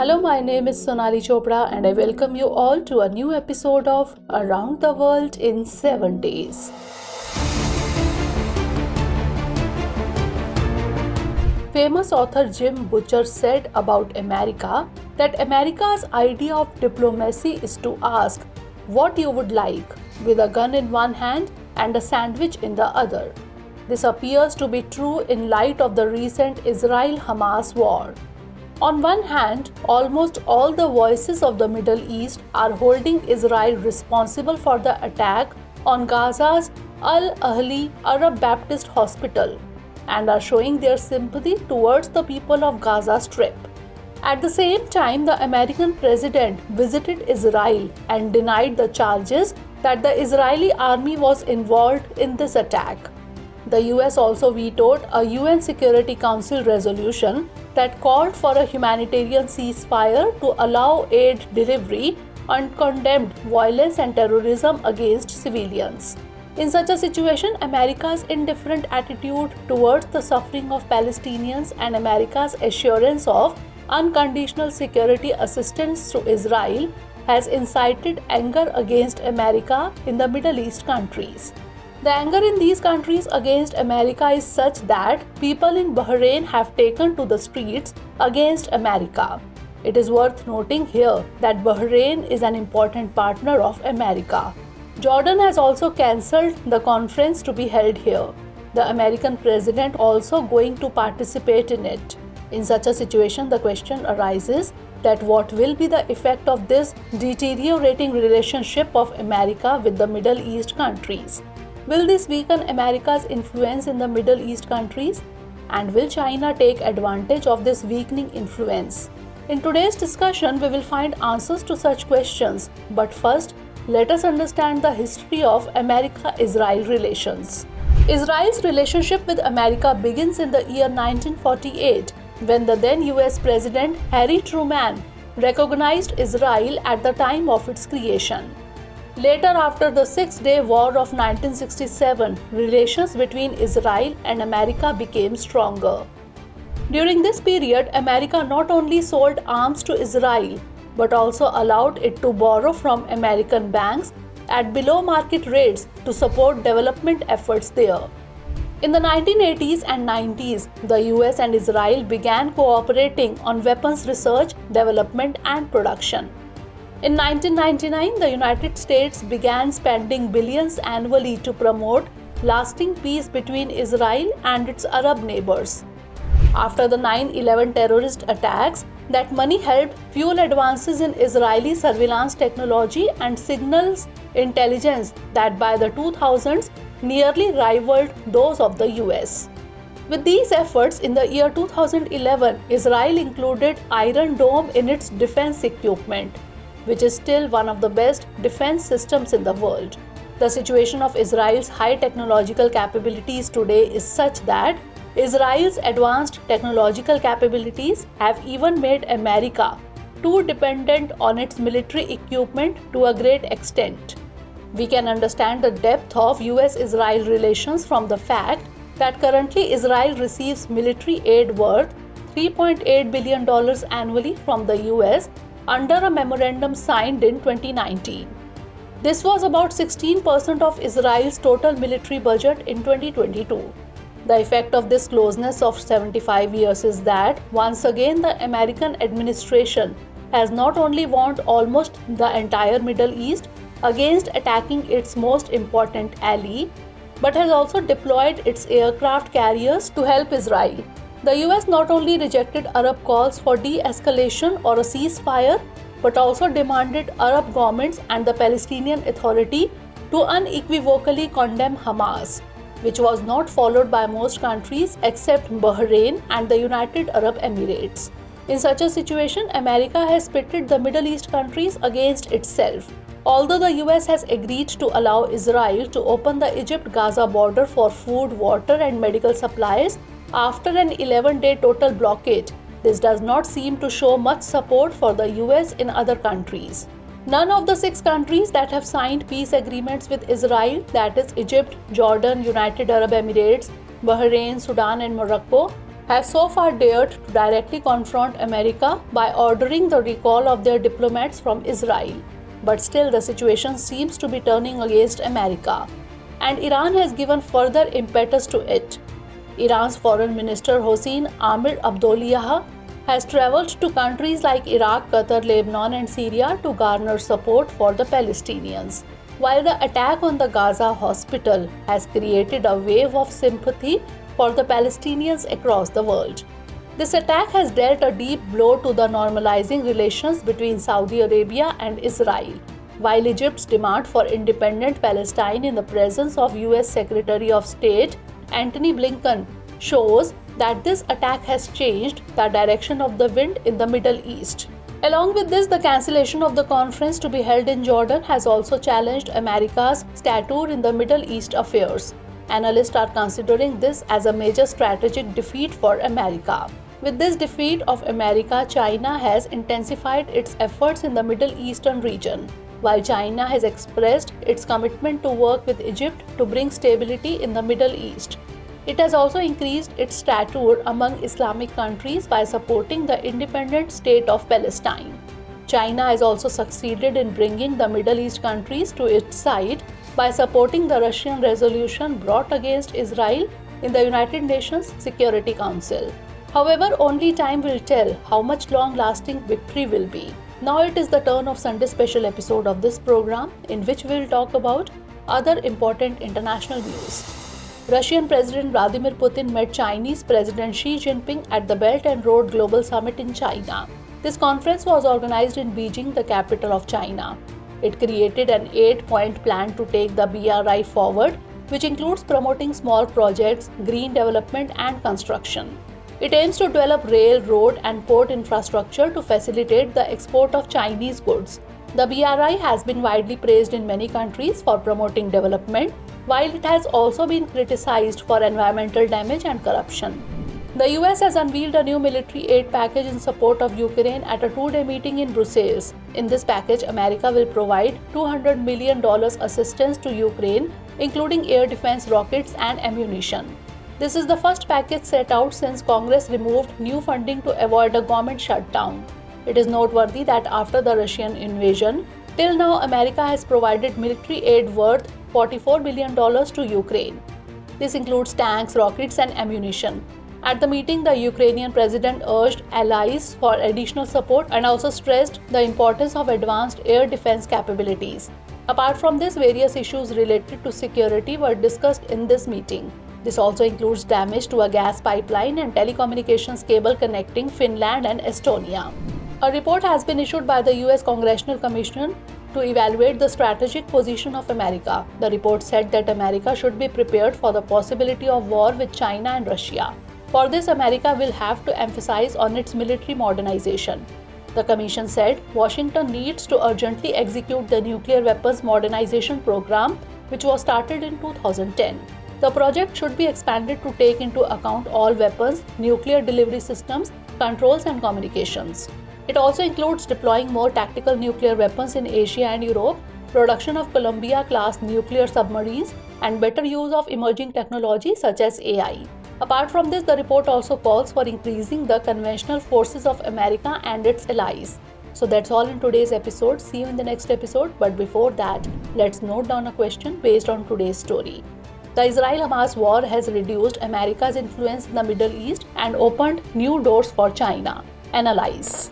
Hello, my name is Sonali Chopra and I welcome you all to a new episode of Around the World in 7 Days. Famous author Jim Butcher said about America that America's idea of diplomacy is to ask what you would like, with a gun in one hand and a sandwich in the other. This appears to be true in light of the recent Israel-Hamas war. On one hand, almost all the voices of the Middle East are holding Israel responsible for the attack on Gaza's Al-Ahli Arab Baptist Hospital and are showing their sympathy towards the people of Gaza Strip. At the same time, the American president visited Israel and denied the charges that the Israeli army was involved in this attack. The US also vetoed a UN Security Council resolution that called for a humanitarian ceasefire to allow aid delivery and condemned violence and terrorism against civilians. In such a situation, America's indifferent attitude towards the suffering of Palestinians and America's assurance of unconditional security assistance to Israel has incited anger against America in the Middle East countries. The anger in these countries against America is such that people in Bahrain have taken to the streets against America. It is worth noting here that Bahrain is an important partner of America. Jordan has also cancelled the conference to be held here. The American president also going to participate in it. In such a situation, the question arises that what will be the effect of this deteriorating relationship of America with the Middle East countries? Will this weaken America's influence in the Middle East countries? And will China take advantage of this weakening influence? In today's discussion, we will find answers to such questions. But first, let us understand the history of America-Israel relations. Israel's relationship with America begins in the year 1948, when the then US President Harry Truman recognized Israel at the time of its creation. Later, after the Six-Day War of 1967, relations between Israel and America became stronger. During this period, America not only sold arms to Israel, but also allowed it to borrow from American banks at below-market rates to support development efforts there. In the 1980s and 90s, the US and Israel began cooperating on weapons research, development, and production. In 1999, the United States began spending billions annually to promote lasting peace between Israel and its Arab neighbors. After the 9/11 terrorist attacks, that money helped fuel advances in Israeli surveillance technology and signals intelligence that by the 2000s nearly rivaled those of the US. With these efforts, in the year 2011, Israel included Iron Dome in its defense equipment, which is still one of the best defense systems in the world. The situation of Israel's high technological capabilities today is such that Israel's advanced technological capabilities have even made America too dependent on its military equipment to a great extent. We can understand the depth of US-Israel relations from the fact that currently Israel receives military aid worth $3.8 billion annually from the US under a memorandum signed in 2019. This was about 16% of Israel's total military budget in 2022. The effect of this closeness of 75 years is that, once again, the American administration has not only warned almost the entire Middle East against attacking its most important ally, but has also deployed its aircraft carriers to help Israel. The US not only rejected Arab calls for de-escalation or a ceasefire, but also demanded Arab governments and the Palestinian Authority to unequivocally condemn Hamas, which was not followed by most countries except Bahrain and the United Arab Emirates. In such a situation, America has pitted the Middle East countries against itself. Although the US has agreed to allow Israel to open the Egypt-Gaza border for food, water, and medical supplies after an 11-day total blockade, this does not seem to show much support for the US in other countries. None of the 6 countries that have signed peace agreements with Israel, that is Egypt, Jordan, United Arab Emirates, Bahrain, Sudan, and Morocco, have so far dared to directly confront America by ordering the recall of their diplomats from Israel. But still, the situation seems to be turning against America, and Iran has given further impetus to it. Iran's Foreign Minister Hossein Amir-Abdollahian has traveled to countries like Iraq, Qatar, Lebanon, and Syria to garner support for the Palestinians. While the attack on the Gaza hospital has created a wave of sympathy for the Palestinians across the world, this attack has dealt a deep blow to the normalizing relations between Saudi Arabia and Israel, while Egypt's demand for independent Palestine in the presence of US Secretary of State Antony Blinken shows that this attack has changed the direction of the wind in the Middle East. Along with this, the cancellation of the conference to be held in Jordan has also challenged America's stature in the Middle East affairs. Analysts are considering this as a major strategic defeat for America. With this defeat of America, China has intensified its efforts in the Middle Eastern region. While China has expressed its commitment to work with Egypt to bring stability in the Middle East, it has also increased its stature among Islamic countries by supporting the independent state of Palestine. China has also succeeded in bringing the Middle East countries to its side by supporting the Russian resolution brought against Israel in the United Nations Security Council. However, only time will tell how much long-lasting victory will be. Now it is the turn of Sunday's special episode of this program, in which we will talk about other important international news. Russian President Vladimir Putin met Chinese President Xi Jinping at the Belt and Road Global Summit in China. This conference was organized in Beijing, the capital of China. It created an 8-point plan to take the BRI forward, which includes promoting small projects, green development, and construction. It aims to develop rail, road, and port infrastructure to facilitate the export of Chinese goods. The BRI has been widely praised in many countries for promoting development, while it has also been criticized for environmental damage and corruption. The US has unveiled a new military aid package in support of Ukraine at a 2-day meeting in Brussels. In this package, America will provide $200 million assistance to Ukraine, including air defense rockets and ammunition. This is the first package set out since Congress removed new funding to avoid a government shutdown. It is noteworthy that after the Russian invasion, till now America has provided military aid worth $44 billion to Ukraine. This includes tanks, rockets, and ammunition. At the meeting, the Ukrainian president urged allies for additional support and also stressed the importance of advanced air defense capabilities. Apart from this, various issues related to security were discussed in this meeting. This also includes damage to a gas pipeline and telecommunications cable connecting Finland and Estonia. A report has been issued by the US Congressional Commission to evaluate the strategic position of America. The report said that America should be prepared for the possibility of war with China and Russia. For this, America will have to emphasize on its military modernization. The Commission said Washington needs to urgently execute the nuclear weapons modernization program, which was started in 2010. The project should be expanded to take into account all weapons, nuclear delivery systems, controls, and communications. It also includes deploying more tactical nuclear weapons in Asia and Europe, production of Columbia-class nuclear submarines, and better use of emerging technology such as AI. Apart from this, the report also calls for increasing the conventional forces of America and its allies. So that's all in today's episode. See you in the next episode. But before that, let's note down a question based on today's story. The Israel-Hamas war has reduced America's influence in the Middle East and opened new doors for China. Analyze.